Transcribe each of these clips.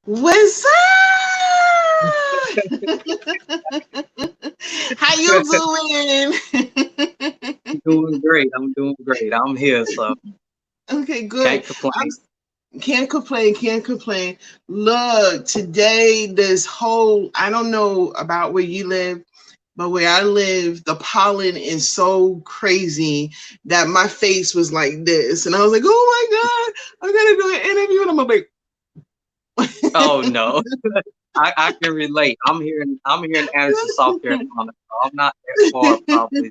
What's up? How you doing? I'm doing great. I'm doing great. I'm here, so Okay, good. can't complain. Can't complain, can't complain. Look, today, this whole, I don't know about where you live, but where I live, the pollen is so crazy that my face was like this. And I was like, oh my God, I gotta do an interview. And I'm like, Oh no, I can relate. I'm here in Anderson, South Carolina. So I'm not that far, probably.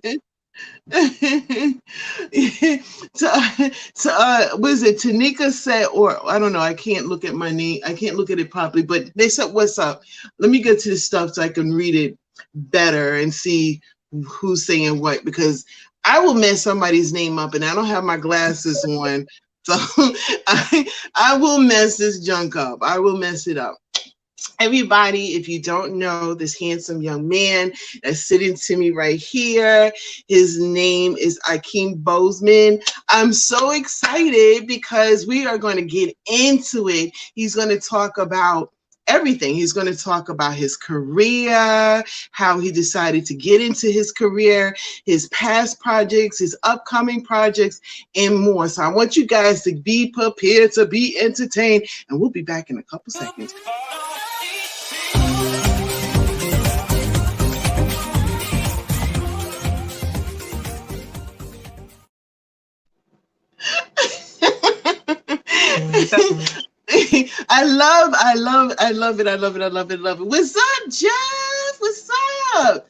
Was it Tanika said, or I don't know, I can't look at my name, I can't look at it properly, but they said, what's up? Let me get to the stuff so I can read it better and see who's saying what, because I will mess somebody's name up and I don't have my glasses on. So I will mess this junk up. I will mess it up. Everybody, if you don't know this handsome young man that's sitting to me right here, his name is Ikeem Boseman. I'm so excited because we are going to get into it. He's going to talk about everything. He's going to talk about his career, how he decided to get into his career, his past projects, his upcoming projects, and more. So I want you guys to be prepared to be entertained, and we'll be back in a couple seconds. I love it. What's up, Jeff? What's up? What up?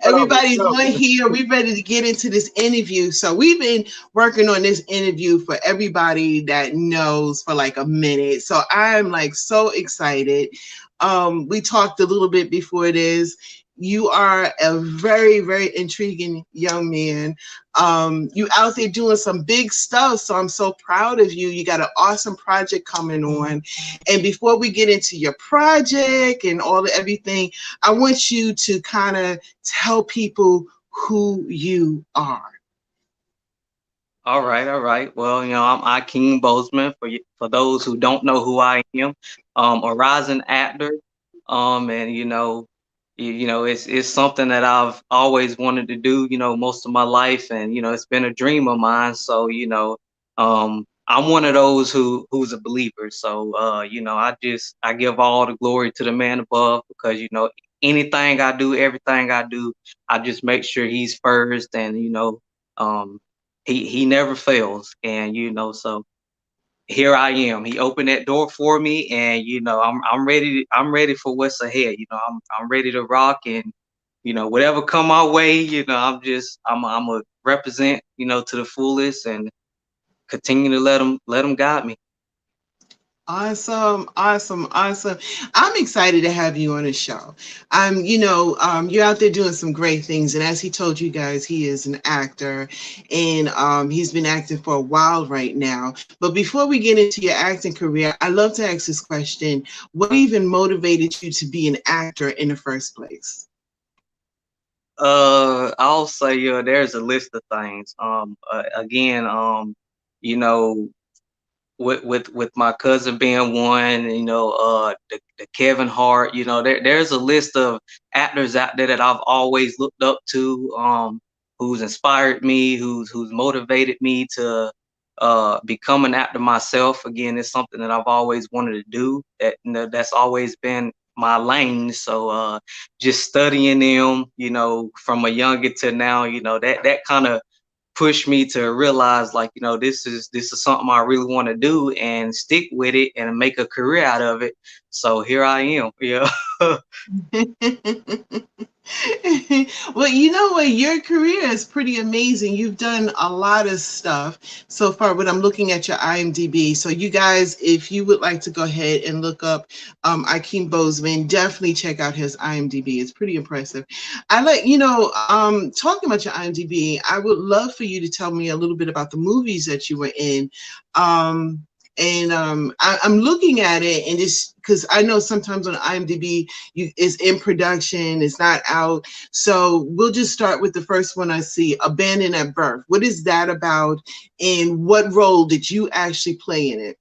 Everybody's What up? on here. We ready to get into this interview. So we've been working on this interview for everybody that knows for like a minute. So I'm like so excited. We talked a little bit before this. You are a very, very intriguing young man. You out there doing some big stuff, so I'm so proud of you. You got an awesome project coming on. And before we get into your project and all of everything, I want you to kind of tell people who you are. All right, all right. Well, I'm Ikeem Boseman. For those who don't know who I am, a rising actor. And it's something that I've always wanted to do. Most of my life, and it's been a dream of mine. So I'm one of those who's a believer. So I give all the glory to the man above, because anything I do, everything I do, I just make sure he's first, and um he never fails. And so here I am. He opened that door for me, and I'm ready for what's ahead. I'm ready to rock, and whatever come my way, I'm a represent, to the fullest, and continue to let him guide me. Awesome, awesome, awesome. I'm excited to have you on the show. You're out there doing some great things. And as he told you guys, he is an actor, and he's been acting for a while right now. But before we get into your acting career, I love to ask this question. What even motivated you to be an actor in the first place? I'll say there's a list of things. Again, you know, with my cousin being one, the Kevin Hart, there's a list of actors out there that I've always looked up to, who's inspired me, who's motivated me to become an actor myself. Again, it's something that I've always wanted to do. That's always been my lane. So just studying them, from a younger to now, that kind of pushed me to realize, like, this is something I really want to do and stick with it and make a career out of it. So here I am. Yeah. Well, you know what? Your career is pretty amazing. You've done a lot of stuff so far, but I'm looking at your IMDb. So, you guys, if you would like to go ahead and look up Ikeem Boseman, definitely check out his IMDb. It's pretty impressive. Talking about your IMDb, I would love for you to tell me a little bit about the movies that you were in. I'm looking at it, and it's because I know sometimes on IMDb it's in production, it's not out. So we'll just start with the first one I see, Abandoned at Birth. What is that about, and what role did you actually play in it?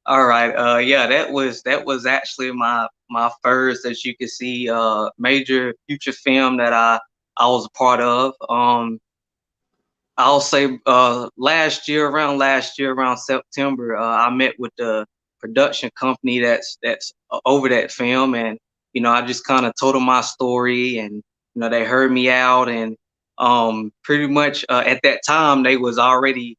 All right. Yeah, that was actually my first, as you can see, major feature film that I was a part of. I'll say last year around September, I met with the production company that's over that film, and I just kind of told them my story, and they heard me out, and pretty much at that time they already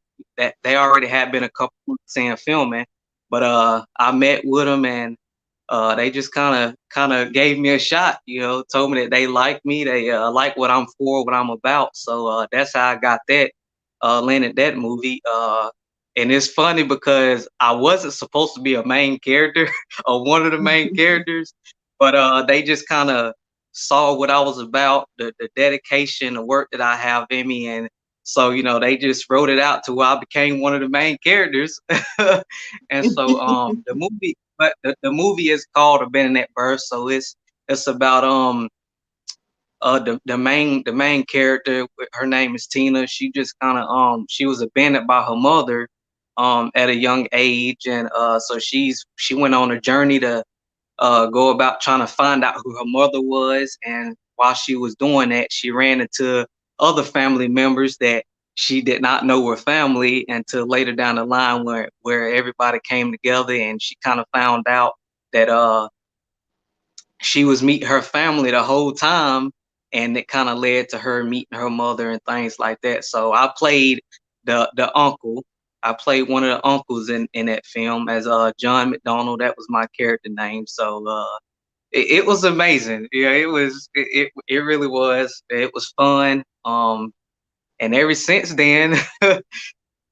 had been a couple months in filming, but I met with them, and they just kind of gave me a shot, told me that they like me, they like what I'm for, what I'm about. So that's how I got that landed that movie. And it's funny because I wasn't supposed to be a main character or one of the main characters, but they just kind of saw what I was about, the dedication, the work that I have in me, and so they just wrote it out to where I became one of the main characters. And so the movie, but the movie is called A Been in That Birth, so it's about the main character. Her name is Tina. She just kind of she was abandoned by her mother at a young age, and so she went on a journey to go about trying to find out who her mother was. And while she was doing that, she ran into other family members that she did not know were family until later down the line, where everybody came together, and she kind of found out that she was meeting her family the whole time, and it kind of led to her meeting her mother and things like that. So I played the uncle. I played one of the uncles in that film as John McDonald. That was my character name. So it was amazing. Yeah, it really was. It was fun. And ever since then,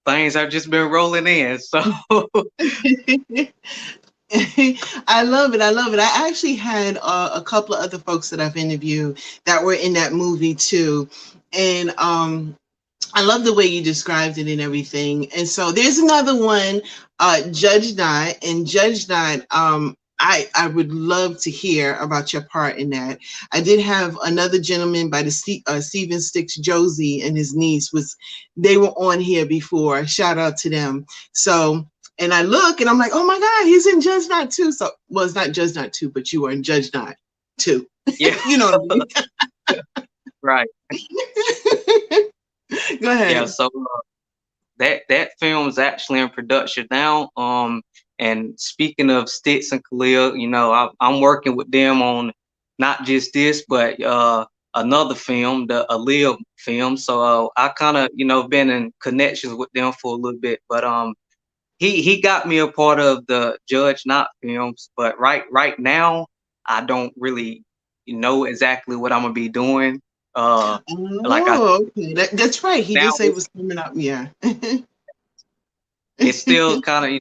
things have just been rolling in. So I love it. I love it. I actually had a couple of other folks that I've interviewed that were in that movie too. And I love the way you described it and everything. And so there's another one, Judge Not. And Judge Not, I would love to hear about your part in that. I did have another gentleman by the Stephen Stix, Josey, and his niece they were on here before. Shout out to them. So, and I look and I'm like, oh my God, he's in Judge Not too. So, well, it's not Judge Not 2, but you are in Judge Not 2. yeah, You know what I mean? right. Go ahead. Yeah, so that film is actually in production now. And speaking of Stix and Kaliyah, I'm working with them on not just this, but another film, the Aaliyah film. So I kind of been in connections with them for a little bit, but he got me a part of the Judge Not films. But right now I don't really know exactly what I'm gonna be doing. Like okay, that's right. He now did say it was coming up. Yeah. it's still kind of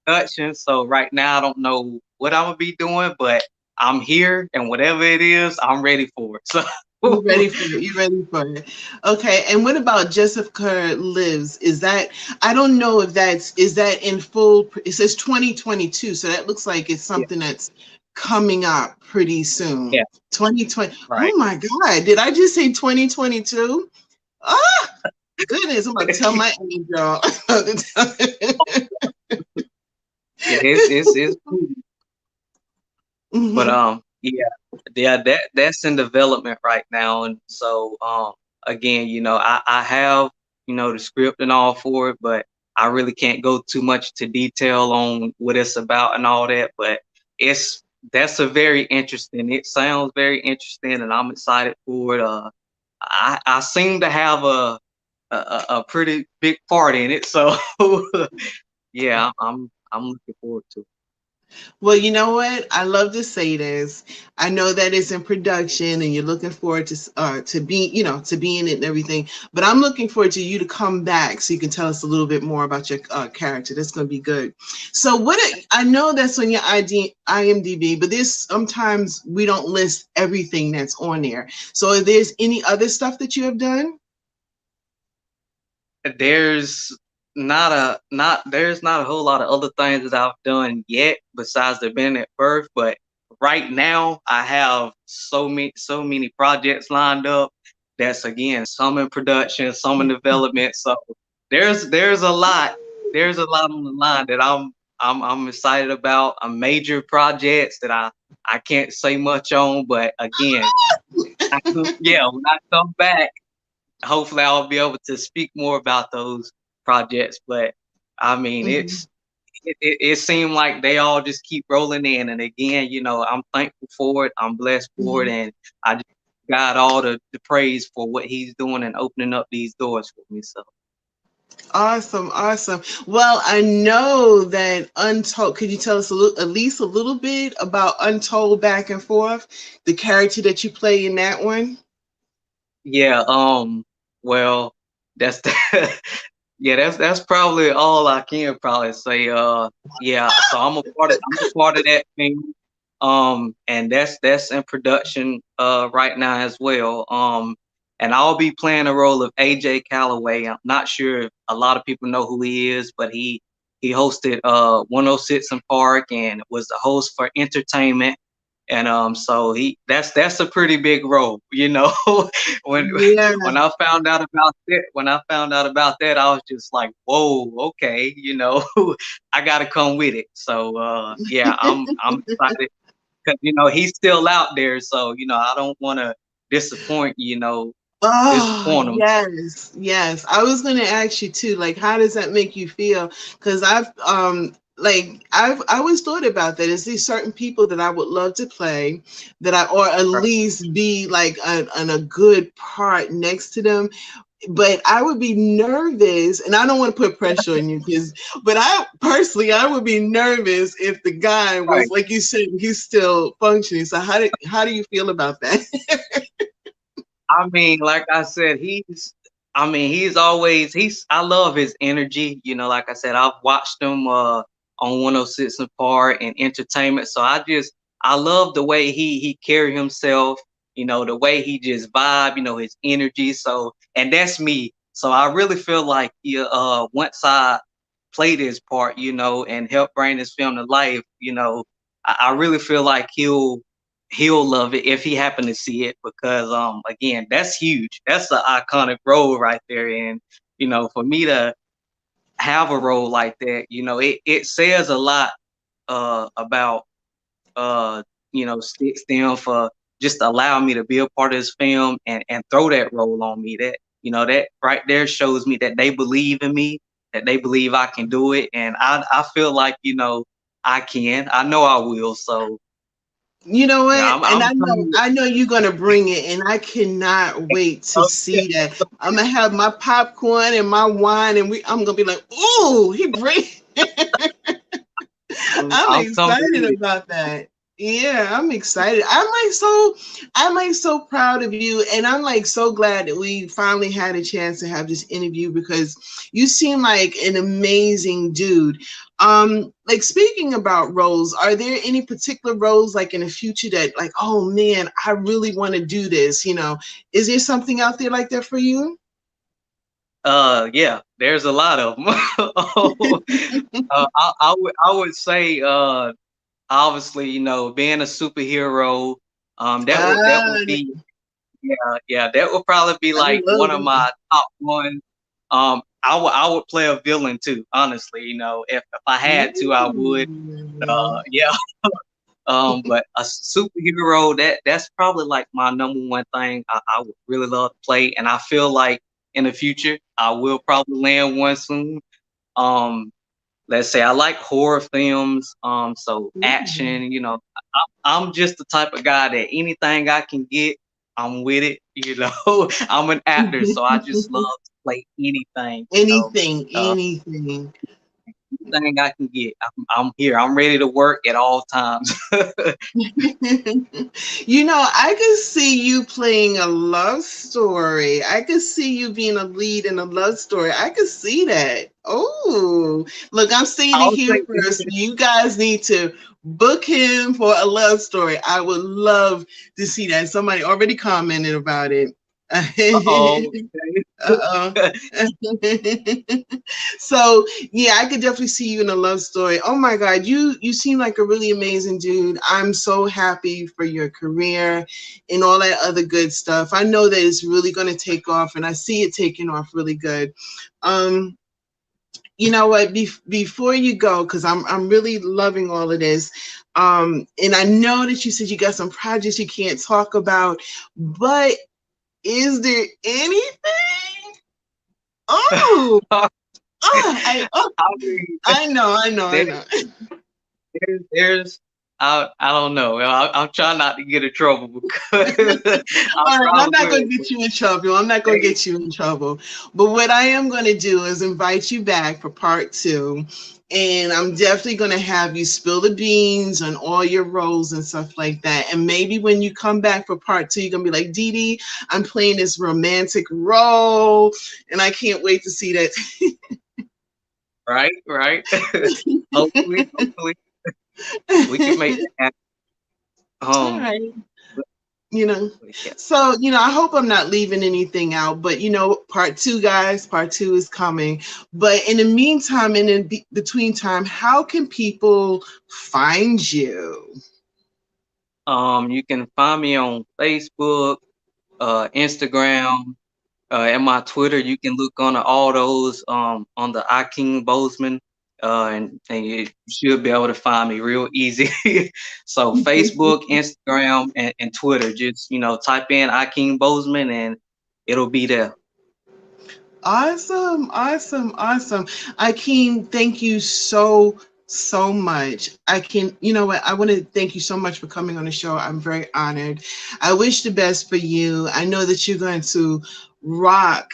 production. So right now I don't know what I'm gonna be doing, but I'm here, and whatever it is, I'm ready for it. So You ready for it? You ready for it? Okay. And what about Jessica Lives? Is that, I don't know if is that in full? It says 2022, so that looks like it's something that's coming up pretty soon. yeah, 2020. right. Oh my God! Did I just say 2022? Ah, goodness! I'm about to tell my age, y'all. It's cool. But yeah, that's in development right now. And so again, I have the script and all for it, but I really can't go too much to detail on what it's about and all that. But that's a very interesting. It sounds very interesting, and I'm excited for it. I seem to have a pretty big part in it, so yeah, I'm looking forward to it. Well, you know what? I love to say this. I know that it's in production and you're looking forward to being it and everything. But I'm looking forward to you to come back so you can tell us a little bit more about your character. That's going to be good. So I know that's on your IMDb, but there's sometimes we don't list everything that's on there. So if there's any other stuff that you have done? There's not a whole lot of other things that I've done yet besides the been at birth, but right now I have so many projects lined up. That's again some in production, some in development. So there's a lot on the line that I'm excited about major projects that I can't say much on, but again, yeah, when I come back, hopefully I'll be able to speak more about those projects. But I mean, Mhm. it seemed like they all just keep rolling in, and again, you know, I'm thankful for it. I'm blessed for it, Mhm. and I just got all the praise for what he's doing and opening up these doors for me. So. Awesome, awesome. Well, I know that Untold. Could you tell us at least a little bit about Untold Back and Forth, the character that you play in that one? Yeah, well, that's yeah, that's probably all I can probably say. Yeah, so I'm a part of that thing. And that's in production right now as well. And I'll be playing the role of AJ Calloway. I'm not sure if a lot of people know who he is, but he hosted 106 in Park and was the host for Entertainment. And so that's a pretty big role, you know. when Yeah. when I found out about that, I was just like, whoa, okay, you know, I gotta come with it. So yeah, I'm excited because you know he's still out there, so you know I don't want to disappoint, Oh, disappoint him. yes, yes. I was gonna ask you too, like, how does that make you feel? Because I've always thought about that. Is there certain people that I would love to play, that I or at least be like a good part next to them, but I would be nervous, and I don't want to put pressure on you, because, but I personally, I would be nervous if the guy was, Right. like you said, he's still functioning. So how do you feel about that? I mean, like I said, he's always, I love his energy. You know, like I said, I've watched him on 106 and Park and Entertainment. So I love the way he carry himself, you know, the way he just vibe, you know, his energy. So, and that's me. So I really feel like, yeah, once I play this part, you know, and help bring this film to life, you know, I really feel like he'll love it if he happened to see it, because again, that's huge. That's an iconic role right there. And you know, for me to have a role like that, you know, it says a lot about uh Stix them for just allowing me to be a part of this film and throw that role on me. That, you know, that right there shows me that they believe in me, that they believe I can do it. And I feel like, you know, I know I will. So You know yeah, what? And I'm coming. I know you're gonna bring it, and I cannot wait to Okay. see that. I'm gonna have my popcorn and my wine, and I'm gonna be like, "Ooh, he bring." I'm I'm coming excited with it. about that. Yeah, I'm excited. I'm like so proud of you, and I'm like so glad that we finally had a chance to have this interview, because you seem like an amazing dude. Like, speaking about roles, are there any particular roles like in the future that, like, oh man, I really want to do this? You know, is there something out there like that for you? Yeah, there's a lot of them. I would say, obviously, you know, being a superhero, that Ah, would be, yeah, that would probably be I like love one of my top ones. I would play a villain too, honestly. You know, if I had to, I would. it. Yeah. But a superhero, that's probably like my number one thing I would really love to play, and I feel like in the future I will probably land one soon. Um, let's say I like horror films, so Mm. action. You know, I'm just the type of guy that anything I can get, I'm with it. You know, I'm an actor, so I just love to play anything. You know, Anything, uh, anything. anything I can get, I'm here. I'm ready to work at all times. You know, I could see you playing a love story. I could see you being a lead in a love story. I could see that. Oh, look, I'm saying it I'll here say. first. You guys need to book him for a love story. I would love to see that. Somebody already commented about it. Oh, Uh-oh. okay. So yeah, I could definitely see you in a love story. Oh my God, you seem like a really amazing dude. I'm so happy for your career and all that other good stuff. I know that it's really going to take off, and I see it taking off really good. Um, you know what? Before you go, because I'm really loving all of this. And I know that you said you got some projects you can't talk about, but is there anything? Oh, I know. There's I don't know. I'm trying not to get in trouble because All right, I'm not going to get you in trouble. I'm not going to get you in trouble. But what I am going to do is invite you back for part 2. And I'm definitely going to have you spill the beans on all your roles and stuff like that. And maybe when you come back for part 2, you're going to be like, Dee Dee, I'm playing this romantic role. And I can't wait to see that. Right. hopefully we can make that happen. All right. So, I hope I'm not leaving anything out, but, part 2, guys, part 2 is coming. But in the meantime, and in between time, how can people find you? You can find me on Facebook, Instagram, and my Twitter. You can look on all those on the Ikeem Boseman, and you should be able to find me real easy. So Facebook, Instagram, and Twitter. Just type in Ikeem Boseman and it'll be there. Awesome. Ikeem, thank you so much. You know what? I want to thank you so much for coming on the show. I'm very honored. I wish the best for you. I know that you're going to rock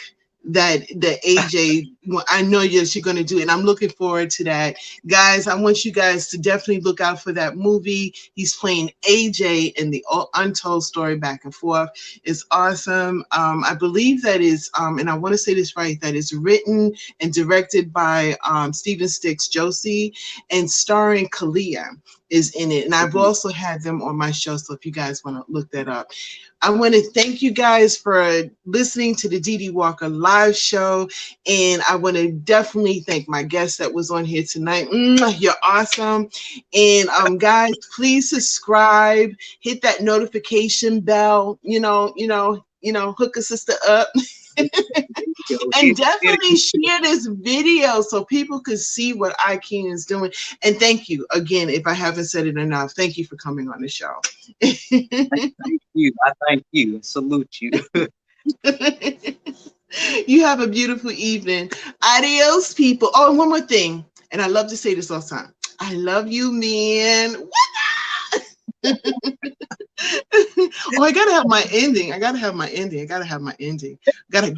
the AJ. I know you're going to do it, and I'm looking forward to that. Guys, I want you guys to definitely look out for that movie. He's playing AJ in the Untold Story Back and Forth. It's awesome. I believe that is, and I want to say this right, that is written and directed by Stephen Stix, Josey, and starring Kaliyah is in it. And I've also had them on my show, so if you guys want to look that up. I want to thank you guys for listening to the Dee Dee Walker live show. And I want to definitely thank my guest that was on here tonight. You're awesome. And guys, please subscribe, hit that notification bell, hook a sister up. And definitely share this video so people can see what Ikeem is doing. And thank you again, if I haven't said it enough, thank you for coming on the show. Thank you. I thank you. Salute you. You have a beautiful evening. Adios, people. Oh, and one more thing, and I love to say this all the time. I love you, man. Oh, I gotta have my ending. I gotta go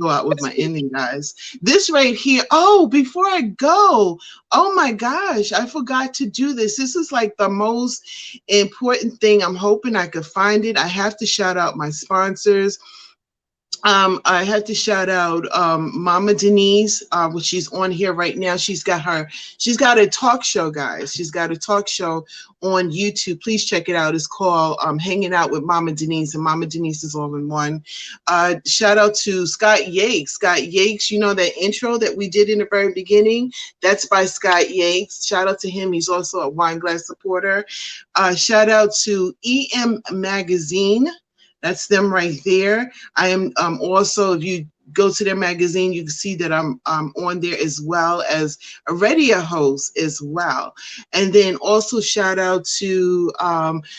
out with my ending, guys. This right here. Oh, before I go, oh my gosh, I forgot to do this. This is like the most important thing. I'm hoping I could find it. I have to shout out my sponsors. I had to shout out Mama Denise, which she's on here right now. She's got a talk show, guys. She's got a talk show on YouTube. Please check it out. It's called Hanging Out with Mama Denise, and Mama Denise is all in one. Shout out to Scott Yates. Scott Yates, that intro that we did in the very beginning, that's by Scott Yates. Shout out to him. He's also a Wine Glass supporter. Shout out to EM Magazine. That's them right there. I am also, if you go to their magazine, you can see that I'm on there as well as a radio host as well. And then also shout out to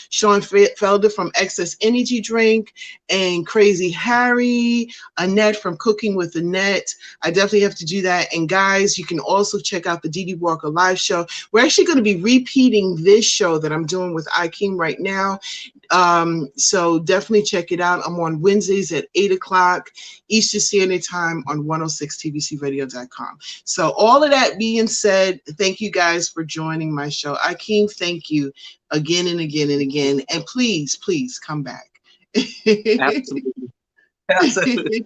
Sean Felder from Excess Energy Drink and Crazyharry, Annette from Cooking with Annette. I definitely have to do that. And guys, you can also check out the Dee Dee Walker live show. We're actually going to be repeating this show that I'm doing with Ikeem right now. So definitely check it out. I'm on Wednesdays at 8 o'clock Eastern Standard Time on 106tvcradio.com. So all of that being said, thank you guys for joining my show. Ikeem, thank you again and again and again. And please, please come back. Absolutely.